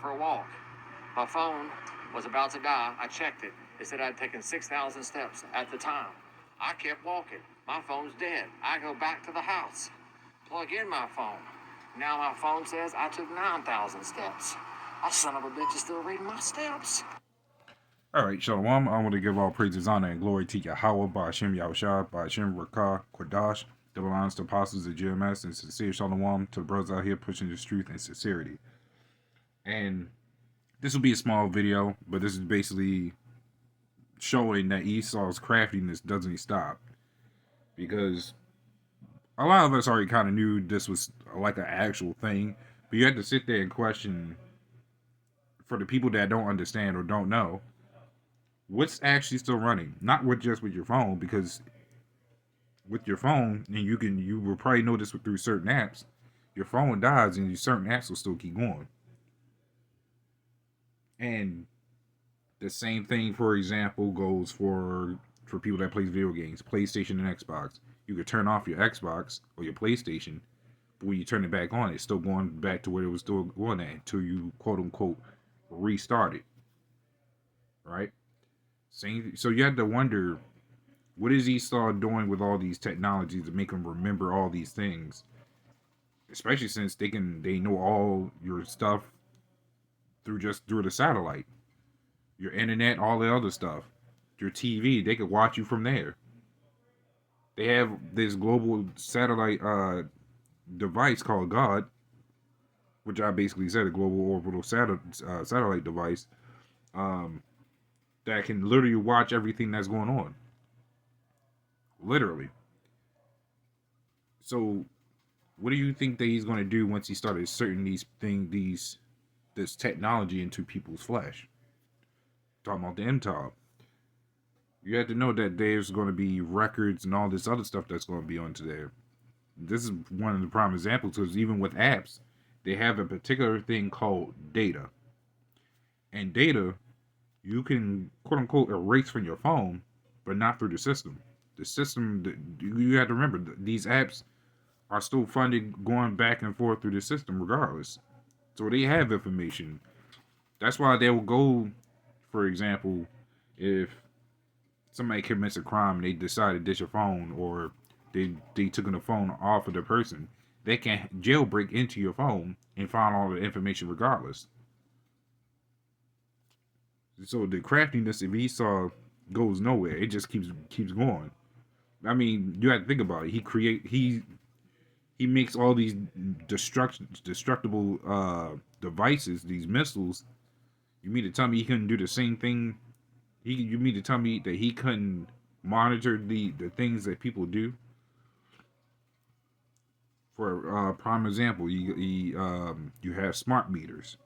for a walk. My phone was about to die. I checked it. It said I'd taken 6,000 steps at the time. I kept walking. My phone's dead. I go back to the house, plug in my phone. Now my phone says I took 9,000 steps. That son of a bitch is still reading my steps. All right, Shalom. I want to give all praises, honor, and glory to YAHAWAHSHI'S, YAHAWAHSHI'S, Rakah, Quadash, the belongs to apostles of GMS, and sincere Shalom to the brothers out here pushing this truth and sincerity. And this will be a small video, but this is basically showing that Esau's craftiness doesn't stop. Because a lot of us already kind of knew this was like an actual thing, but you had to sit there and question, for the people that don't understand or don't know, what's actually still running. Not just with your phone, because with your phone, and you will probably know this through certain apps, your phone dies and certain apps will still keep going. And the same thing, for example, goes for people that play video games, PlayStation and Xbox. You could turn off your Xbox or your PlayStation, but when you turn it back on, it's still going back to where it was still going at until you quote unquote restart it. Right? So you had to wonder, what is Esau doing with all these technologies to make him remember all these things? Especially since they know all your stuff through the satellite, your internet, all the other stuff, your TV. They could watch you from there. They have this global satellite device called God, which I basically said, a global orbital satellite device. That can literally watch everything that's going on. Literally. So, what do you think that he's going to do once he started inserting this technology into people's flesh? Talking about the MTOB. You have to know that there's going to be records and all this other stuff that's going to be onto there. This is one of the prime examples, because even with apps, they have a particular thing called data. And data, you can quote unquote erase from your phone, but not through the system. The system, you have to remember, these apps are still funded going back and forth through the system regardless. So they have information. That's why they will go, for example, if somebody commits a crime and they decide to ditch a phone, or they took the phone off of the person, they can jailbreak into your phone and find all the information regardless. So the craftiness of Esau goes nowhere. It just keeps going. I mean, you have to think about it. He makes all these destructible devices, these missiles. You mean to tell me he couldn't do the same thing? You mean to tell me that he couldn't monitor the things that people do? For prime example, you have smart meters.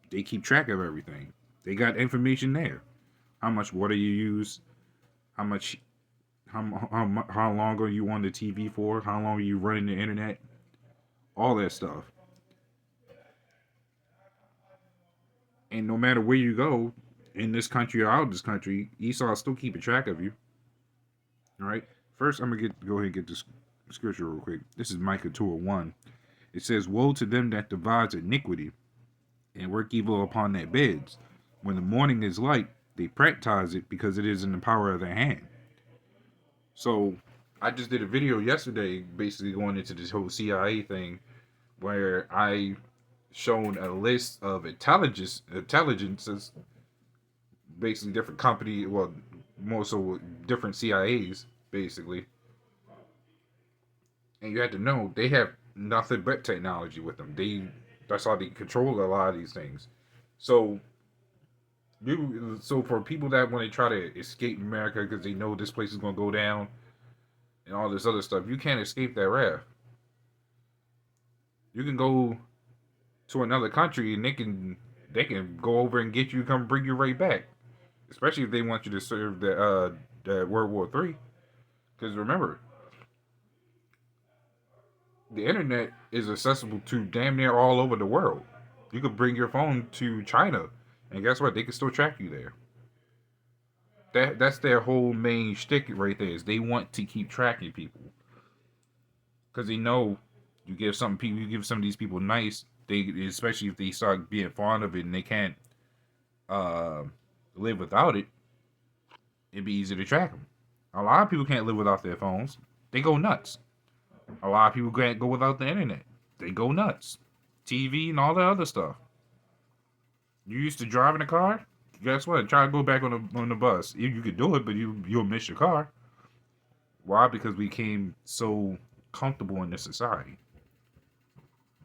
They keep track of everything. They got information there. How much water you use, how long are you on the TV for, how long are you running the internet, all that stuff. And no matter where you go, in this country or out of this country, Esau is still keeping track of you. All right. First, I'm gonna go ahead and get this scripture real quick. This is Micah 2:1. It says, "Woe to them that devise iniquity, and work evil upon their beds. When the morning is light, they practice it, because it is in the power of their hand." So, I just did a video yesterday, basically going into this whole CIA thing, where I shown a list of intelligences, basically different company, well, more so different CIAs, basically. And you have to know, they have nothing but technology with them. That's how they control a lot of these things. So for people that want to try to escape America because they know this place is going to go down and all this other stuff, you can't escape that wrath. You can go to another country and they can go over and get you, come bring you right back. Especially if they want you to serve the World War III. Because remember, the internet is accessible to damn near all over the world. You could bring your phone to China, and guess what? They can still track you there. That's their whole main shtick right there. Is they want to keep tracking people, because they know you give some of these people nice, they, especially if they start being fond of it and they can't uh, live without it, it'd be easy to track them. A lot of people can't live without their phones. They go nuts. A lot of people can't go without the internet. They go nuts. TV and all that other stuff. You used to drive in a car. Guess what? Try to go back on the bus. You could do it, but you'll miss your car. Why? Because we became so comfortable in this society.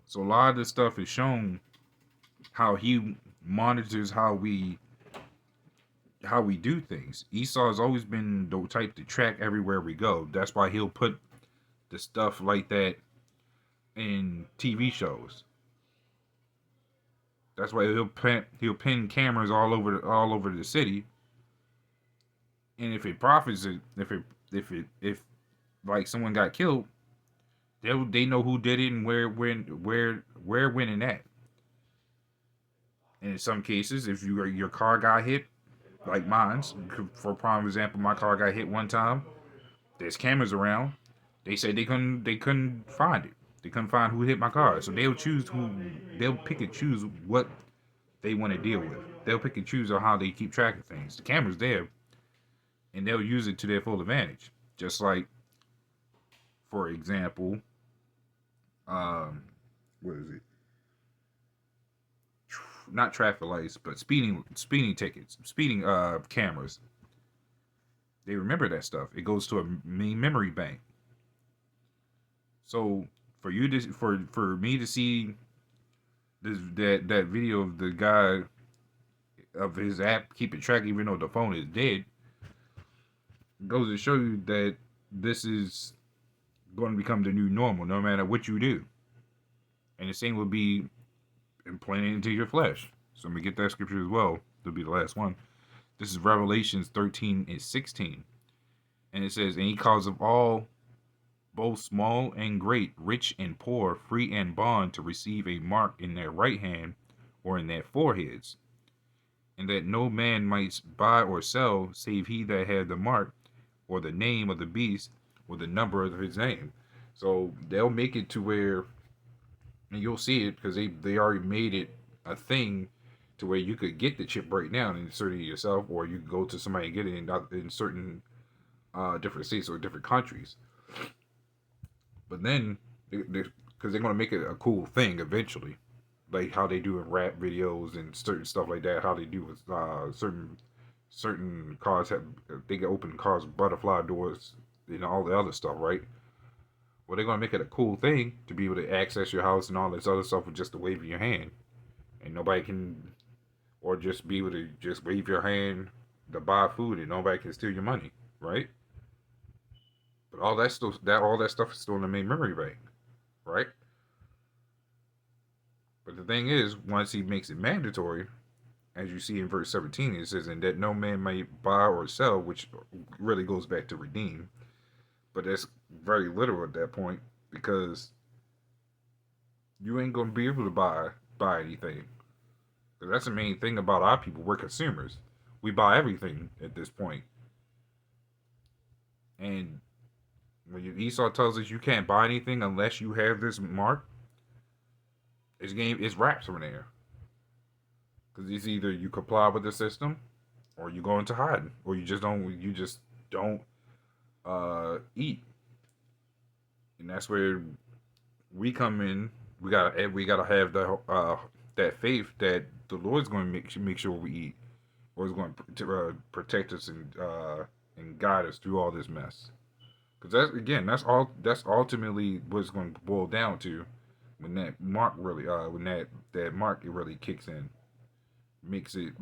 So a lot of this stuff is shown how he monitors how we do things. Esau has always been the type to track everywhere we go. That's why he'll put the stuff like that in TV shows. That's why he'll pin cameras all over the city. And if it profits it, if like someone got killed, they know who did it and where, when, and at. And in some cases, if your car got hit, like mine's, for prime example, my car got hit one time. There's cameras around. They said they couldn't find it. They couldn't find who hit my car. So they'll pick and choose what they want to deal with. They'll pick and choose on how they keep track of things. The camera's there, and they'll use it to their full advantage. Just like, for example, what is it? Not traffic lights, but speeding tickets, speeding cameras. They remember that stuff. It goes to a main memory bank. So for me to see that video of the guy of his app keeping track, even though the phone is dead, goes to show you that this is going to become the new normal, no matter what you do. And the same will be implanted into your flesh. So I'm going to get that scripture as well. It'll be the last one. This is Revelations 13:16. And it says, and he caused of all, both small and great, rich and poor, free and bond, to receive a mark in their right hand or in their foreheads, and that no man might buy or sell save he that had the mark or the name of the beast or the number of his name. So they'll make it to where, and you'll see it because they already made it a thing to where you could get the chip right now and insert it yourself, or you could go to somebody and get it in certain different states or different countries. But then, because they're going to make it a cool thing eventually, like how they do in rap videos and certain stuff like that. How they do with certain cars they can open cars with butterfly doors, all the other stuff, right? Well, they're going to make it a cool thing to be able to access your house and all this other stuff with just a wave of your hand, and nobody can, or just be able to just wave your hand to buy food and nobody can steal your money, right? But all that stuff is still in the main memory bank, right? But the thing is, once he makes it mandatory, as you see in verse 17, it says, and that no man may buy or sell, which really goes back to redeem. But that's very literal at that point, because you ain't going to be able to buy anything. Because that's the main thing about our people. We're consumers. We buy everything at this point. And when Esau tells us you can't buy anything unless you have this mark, it's wraps from there. Because it's either you comply with the system, or you go into hiding, or you just don't eat. And that's where we come in. We gotta have that faith that the Lord's going to make sure we eat, or is going to protect us and guide us through all this mess. Because that's ultimately what it's going to boil down to when that mark really that mark it really kicks in, makes it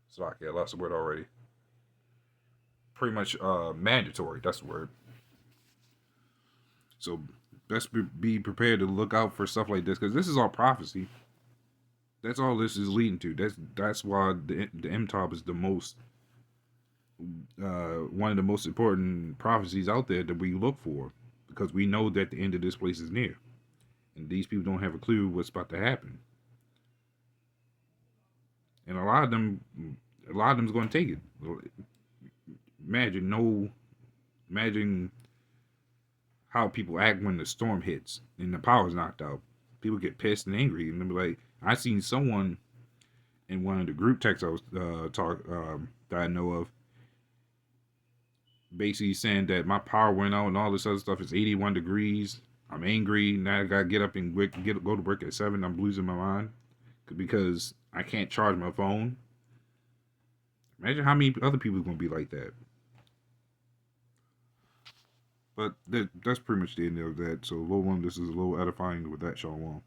sorry, I lost the word already. Pretty much mandatory. That's the word. So best be prepared to look out for stuff like this, because this is all prophecy. That's all this is leading to. That's why the M-Top is the most one of the most important prophecies out there that we look for, because we know that the end of this place is near, and these people don't have a clue what's about to happen. And a lot of them's going to take it. Imagine how people act when the storm hits and the power's knocked out. People get pissed and angry, and they're like, I seen someone in one of the group texts I was that I know of, basically saying that my power went out and all this other stuff. It's 81 degrees. I'm angry. Now I gotta get up and go to work at 7. I'm losing my mind because I can't charge my phone. Imagine how many other people are gonna be like that. But that's pretty much the end of that. So, little one, this is a little edifying with that, Shalom.